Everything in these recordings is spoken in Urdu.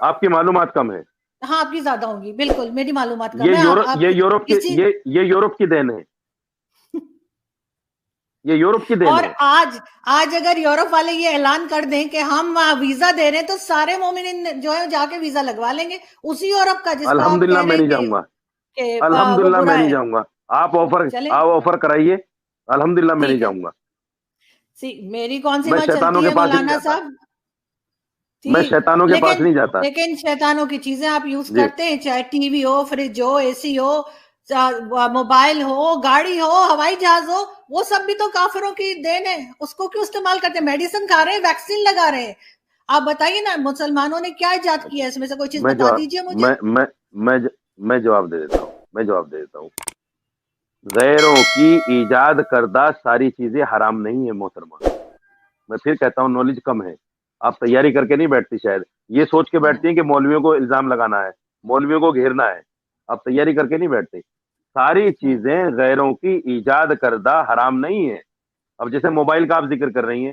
آپ کی معلومات کم ہے. ہاں آپ کی زیادہ ہوں گی, بالکل میری معلومات کم یہ ہے. یورپ کی یہ یورپ کی دین ہے. یہ یورپ کی دین اور ہے. آج اگر یورپ والے یہ اعلان کر دیں کہ ہم ویزا دے رہے ہیں تو سارے مومنین جو ہے جا کے ویزا لگوا لیں گے اسی یورپ کا جس کو آپ الحمدللہ کہہ میں رہے نہیں ہیں جاؤں گا. کہ وہ الحمدللہ میں برا نہیں ہے. جاؤں گا. آپ چلیں آفر کرائیے. الحمدللہ میں نہیں ٹھیک ہے. جاؤں گا. میری کون سی میں ماں شیطانوں چلتی کے ہے پاس نہیں مولانا جاتا. صاحب, میں ٹھیک, شیطانوں کے پاس نہیں جاتا. لیکن شیطانوں کی چیزیں آپ یوز جی. کرتے ہیں, چاہے ٹی وی ہو, فریج ہو, اے سی ہو, موبائل ہو, گاڑی ہو, ہوائی جہاز ہو, وہ سب بھی تو کافروں کی دین ہے. اس کو کیوں استعمال کرتے ہیں؟ میڈیسن کھا رہے ہیں, ویکسین لگا رہے ہیں. آپ بتائیے نا مسلمانوں نے کیا ایجاد کیا ہے, اس میں سے کوئی چیز بتا دیجئے مجھے. میں جواب دے دیتا ہوں. غیروں کی ایجاد کردہ ساری چیزیں حرام نہیں ہیں محترمہ. میں پھر کہتا ہوں نالج کم ہے. آپ تیاری کر کے نہیں بیٹھتی, شاید یہ سوچ کے بیٹھتی ہیں کہ مولویوں کو الزام لگانا ہے, مولویوں کو گھیرنا ہے. آپ تیاری کر کے نہیں بیٹھتے. ساری چیزیں غیروں کی ایجاد کردہ حرام نہیں ہے. اب جیسے موبائل کا آپ ذکر کر رہی ہیں,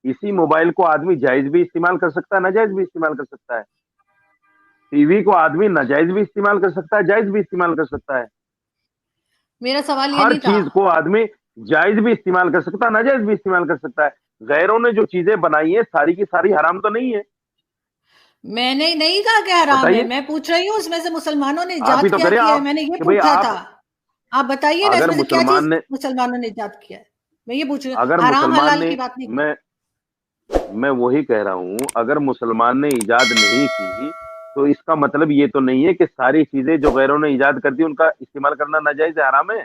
اسی موبائل کو آدمی جائز بھی استعمال کر سکتا ہے, ناجائز بھی استعمال کر سکتا ہے. ٹی وی کو آدمی ناجائز بھی استعمال کر سکتا ہے, جائز بھی استعمال کر سکتا ہے. میرا سوال یہ ہر نہیں تھا. چیز کو آدمی جائز بھی استعمال کر سکتا ہے, ناجائز بھی استعمال کر سکتا ہے. غیروں نے جو چیزیں بنائی ہیں ساری کی ساری حرام تو نہیں ہے. میں نے نہیں کہا کہ حرام ہے, بتائیے. میں پوچھ رہی ہوں اس میں سے مسلمانوں نے آپ ہی ایجاد تو کیا کریں کیا ہے, آپ میں نے یہ کہ بھئی پوچھا آپ تھا. آپ بتائیے نا اس اگر میں سے کیا چیز مسلمان نے مسلمانوں نے ایجاد کیا ہے, میں یہ پوچھ رہی ہوں. اگر حرام مسلمان حلال نے کی بات نہیں. میں وہی کہہ رہا ہوں, اگر مسلمان نے ایجاد نہیں کی تو اس کا مطلب یہ تو نہیں ہے کہ ساری چیزیں جو غیروں نے ایجاد کر دی ان کا استعمال کرنا ناجائز ہے, حرام ہے.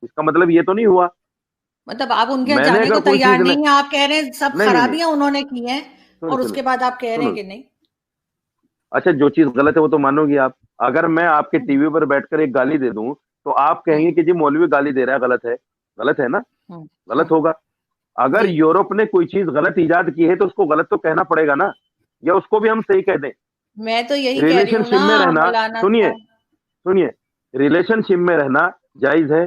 اس کا مطلب یہ تو نہیں ہوا. مطلب آپ ان کے میں نے جانے کو اگر کوئی تیار چیز نہیں ہیں, آپ کہہ رہے ہیں سب نہیں خرابیاں انہوں نے کی ہیں اور اس سنو کے بعد آپ کہہ رہے ہیں سنو کہ نہیں. اچھا, جو چیز غلط ہے وہ تو مانو گی آپ. اگر میں آپ کے ٹی وی پر بیٹھ کر ایک گالی دے دوں تو آپ کہیں گے کہ جی مولوی گالی دے رہا ہے, غلط ہے. غلط ہے نا, غلط ہوگا. اگر جی یورپ نے کوئی چیز غلط ایجاد کی ہے تو اس کو غلط تو کہنا پڑے گا نا, یا اس کو بھی ہم صحیح کہہ دیں. میں تو یہی کہہ رہی ریلیشن ہوں نا شپ میں رہنا, مولانا سنیے صاحب. ریلیشن شپ میں رہنا جائز ہے.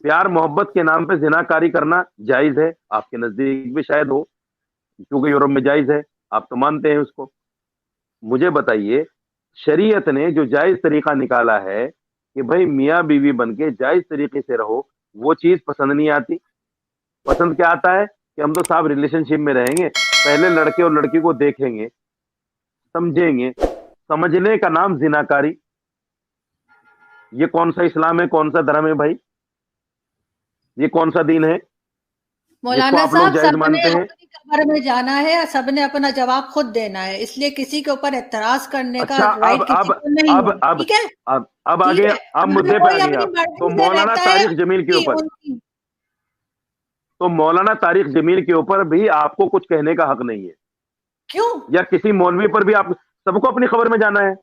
پیار محبت کے نام پہ زنا کاری کرنا جائز ہے. آپ کے نزدیک بھی شاید ہو, کیونکہ یورپ میں جائز ہے, آپ تو مانتے ہیں اس کو. مجھے بتائیے, شریعت نے جو جائز طریقہ نکالا ہے کہ بھائی میاں بیوی بن کے جائز طریقے سے رہو, وہ چیز پسند نہیں آتی. پسند کیا آتا ہے کہ ہم تو صاحب ریلیشن شپ میں رہیں گے, پہلے لڑکے اور لڑکی کو دیکھیں گے, سمجھیں گے. سمجھنے کا نام زناکاری. یہ کون سا اسلام ہے, کون سا دھرم ہے بھائی؟ یہ کون سا دین ہے جس کو مولانا آپ لوگ صاحب جائز سب نے مانتے ہیں؟ اپنی قبر میں جانا ہے, سب نے اپنا جواب خود دینا ہے, اس لیے کسی کے اوپر اعتراض کرنے کا اچھا, رائٹ کسی کو نہیں ہے. ٹھیک ہے, اب ٹھیک آگے ہے. اب اگر مدعے پہ آ کوئی گئے اپنی آپ. تو مرضی سے مولانا رہتا ہے طارق جمیل کے اوپر ان کی تو مولانا طارق جمیل کے اوپر بھی آپ کو کچھ کہنے کا حق نہیں ہے, کیوں؟ یا کسی مولوی پر بھی. آپ سب کو اپنی خبر میں جانا ہے,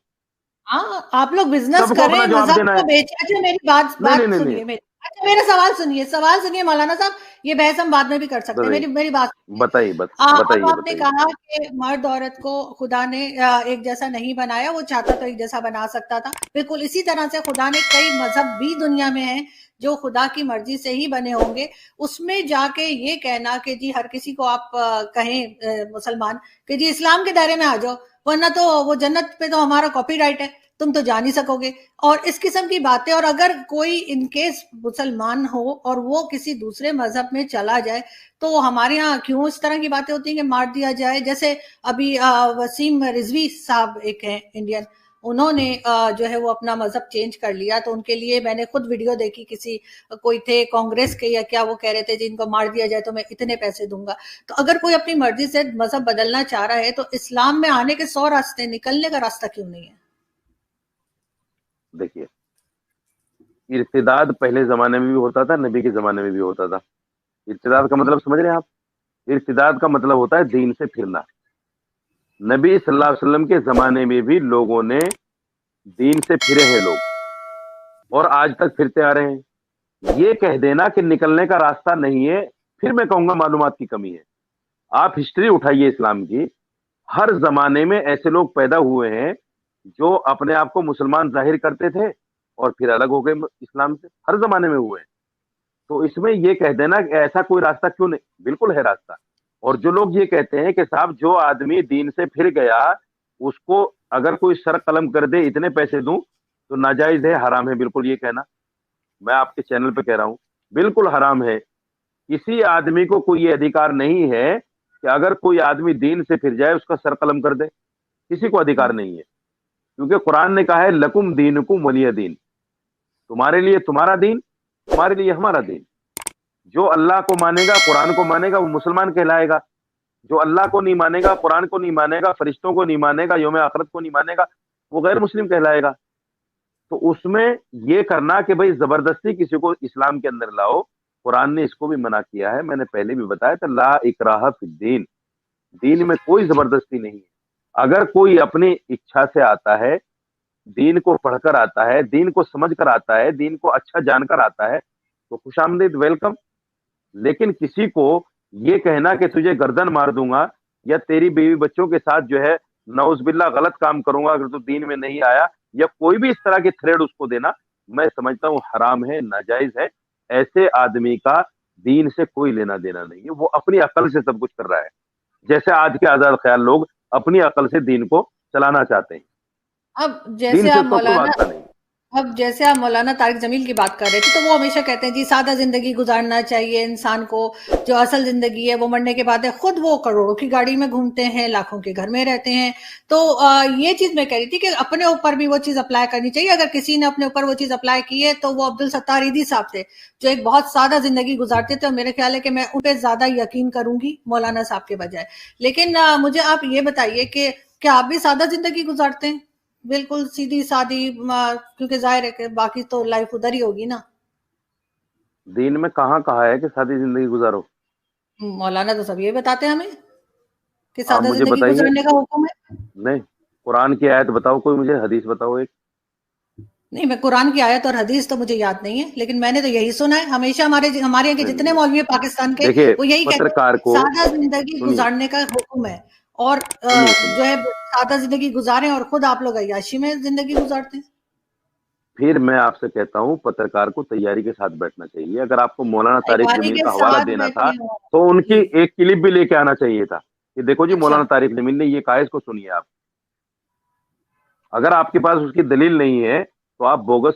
ہاں, آپ لوگ بزنس سب کو کریں, اپنا جواب مذہب دینا ہے. کو بیچیں. اچھا میری بات نہیں سنیے, اچھا میرا سوال سنیے مولانا صاحب. یہ بحث ہم بعد میں بھی کر سکتے ہیں, میری بات سنیے. بتائیے اب بتائیے آپ نے بتائیے. کہا کہ مرد عورت کو خدا نے ایک جیسا نہیں بنایا, وہ چاہتا تو ایک جیسا بنا سکتا تھا. بالکل اسی طرح سے خدا نے کئی مذہب بھی دنیا میں ہیں جو خدا کی مرضی سے ہی بنے ہوں گے. اس میں جا کے یہ کہنا کہ جی ہر کسی کو آپ کہیں مسلمان کہ جی اسلام کے دائرے میں آ جاؤ, ورنہ تو وہ جنت پہ تو ہمارا کاپی رائٹ ہے, تم تو جا نہیں سکو گے, اور اس قسم کی باتیں. اور اگر کوئی ان کیس مسلمان ہو اور وہ کسی دوسرے مذہب میں چلا جائے تو ہمارے یہاں کیوں اس طرح کی باتیں ہوتی ہیں کہ مار دیا جائے. جیسے ابھی وسیم رضوی صاحب ایک ہیں انڈین, انہوں نے جو ہے وہ اپنا مذہب چینج کر لیا, تو ان کے لیے میں نے خود ویڈیو دیکھی, کسی کوئی تھے کانگریس کے یا کیا, وہ کہہ رہے تھے جن کو مار دیا جائے تو میں اتنے پیسے دوں گا. تو اگر کوئی اپنی مرضی سے مذہب بدلنا چاہ رہا ہے تو اسلام میں آنے کے 100 راستے, نکلنے کا راستہ کیوں نہیں ہے؟ دیکھیے, ارتداد پہلے زمانے میں بھی ہوتا تھا, نبی کے زمانے میں بھی ہوتا تھا. ارتداد کا مطلب سمجھ رہے ہیں آپ؟ ارتداد کا مطلب ہوتا ہے دین سے پھرنا. نبی صلی اللہ علیہ وسلم کے زمانے میں بھی لوگوں نے دین سے پھرے ہیں لوگ, اور آج تک پھرتے آ رہے ہیں. یہ کہہ دینا کہ نکلنے کا راستہ نہیں ہے, پھر میں کہوں گا معلومات کی کمی ہے. آپ ہسٹری اٹھائیے اسلام کی, ہر زمانے میں ایسے لوگ پیدا ہوئے ہیں جو اپنے آپ کو مسلمان ظاہر کرتے تھے اور پھر الگ ہو گئے اسلام سے, ہر زمانے میں ہوئے ہیں. تو اس میں یہ کہہ دینا کہ ایسا کوئی راستہ کیوں نہیں, بالکل ہے راستہ. اور جو لوگ یہ کہتے ہیں کہ صاحب جو آدمی دین سے پھر گیا اس کو اگر کوئی سر قلم کر دے اتنے پیسے دوں تو ناجائز ہے، حرام ہے بالکل یہ کہنا. میں آپ کے چینل پہ کہہ رہا ہوں بالکل حرام ہے. کسی آدمی کو کوئی یہ ادھیکار نہیں ہے کہ اگر کوئی آدمی دین سے پھر جائے اس کا سر قلم کر دے. کسی کو ادھیکار نہیں ہے، کیونکہ قرآن نے کہا ہے لکم دینکم ولی دین، تمہارے لیے تمہارا دین، تمہارے لیے ہمارا دین. جو اللہ کو مانے گا، قرآن کو مانے گا، وہ مسلمان کہلائے گا. جو اللہ کو نہیں مانے گا، قرآن کو نہیں مانے گا، فرشتوں کو نہیں مانے گا، یوم آخرت کو نہیں مانے گا، وہ غیر مسلم کہلائے گا. تو اس میں یہ کرنا کہ بھئی زبردستی کسی کو اسلام کے اندر لاؤ، قرآن نے اس کو بھی منع کیا ہے. میں نے پہلے بھی بتایا تھا لا اکراہ فی الدین، دین میں کوئی زبردستی نہیں ہے. اگر کوئی اپنی اچھا سے آتا ہے، دین کو پڑھ کر آتا ہے، دین کو سمجھ کر آتا ہے، دین کو اچھا جان کر آتا ہے تو خوش آمدید، ویلکم. لیکن کسی کو یہ کہنا کہ تجھے گردن مار دوں گا یا تیری بیوی بچوں کے ساتھ جو ہے نعوذ باللہ غلط کام کروں گا اگر تو دین میں نہیں آیا، یا کوئی بھی اس طرح کی تھریڈ اس کو دینا، میں سمجھتا ہوں حرام ہے، ناجائز ہے. ایسے آدمی کا دین سے کوئی لینا دینا نہیں ہے، وہ اپنی عقل سے سب کچھ کر رہا ہے، جیسے آج کے آزاد خیال لوگ اپنی عقل سے دین کو چلانا چاہتے ہیں. اب دین جیسے سے آپ اس کو کوئی مولانا واسطہ نہیں. مولانا طارق جمیل کی بات کر رہے تھے، تو وہ ہمیشہ کہتے ہیں جی سادہ زندگی گزارنا چاہیے انسان کو، جو اصل زندگی ہے وہ مرنے کے بعد ہے. خود وہ کروڑوں کی گاڑی میں گھومتے ہیں، لاکھوں کے گھر میں رہتے ہیں. تو یہ چیز میں کہہ رہی تھی کہ اپنے اوپر بھی وہ چیز اپلائی کرنی چاہیے. اگر کسی نے اپنے اوپر وہ چیز اپلائی کی ہے تو وہ عبدالستار ایدھی صاحب تھے جو ایک بہت سادہ زندگی گزارتے تھے، اور میرے خیال ہے کہ میں ان پہ زیادہ یقین کروں گی مولانا صاحب کے بجائے. لیکن مجھے آپ یہ بتائیے کہ کیا آپ بھی سادہ زندگی گزارتے ہیں؟ بالکل سیدھی سادی، کیونکہ ظاہر ہے کہ باقی تو لائف ادھر ہی ہوگی نا. دین میں کہاں کہا ہے کہ سادی زندگی گزارو؟ مولانا تو سب یہ بتاتے ہیں ہمیں کہ آپ سادہ مجھے زندگی بتائیے. گزارنے کا حکم ہے. نہیں، قرآن کی آیت بتاؤ، کوئی مجھے حدیث بتاؤ ایک. نہیں، میں قرآن کی آیت اور حدیث تو مجھے یاد نہیں ہے، لیکن میں نے تو یہی سنا ہے ہمیشہ. ہمارے یہاں کے نہیں جتنے نہیں، مولوی ہیں پاکستان کے، دیکھیے وہ یہی کہتے پترکار ہیں کو سادہ زندگی سنیے گزارنے کا حکم ہے، اور سنیے سنیے جو ہے سادہ زندگی گزاریں، اور خود آپ لوگ عیاشی میں زندگی گزارتے ہیں. پھر میں آپ سے کہتا ہوں پترکار کو تیاری کے ساتھ بیٹھنا چاہیے. اگر آپ کو مولانا طارق تیاری جمیل کے کا حوالہ ساتھ دینا تھا بیٹھے ہوں. تو ان کی جی. ایک کلپ بھی لے کے آنا چاہیے تھا کہ دیکھو جی اچھا. مولانا طارق جمیل نے یہ کہا، اس کو سنیے آپ. اگر آپ کے پاس اس کی دلیل نہیں ہے تو آپ بوگس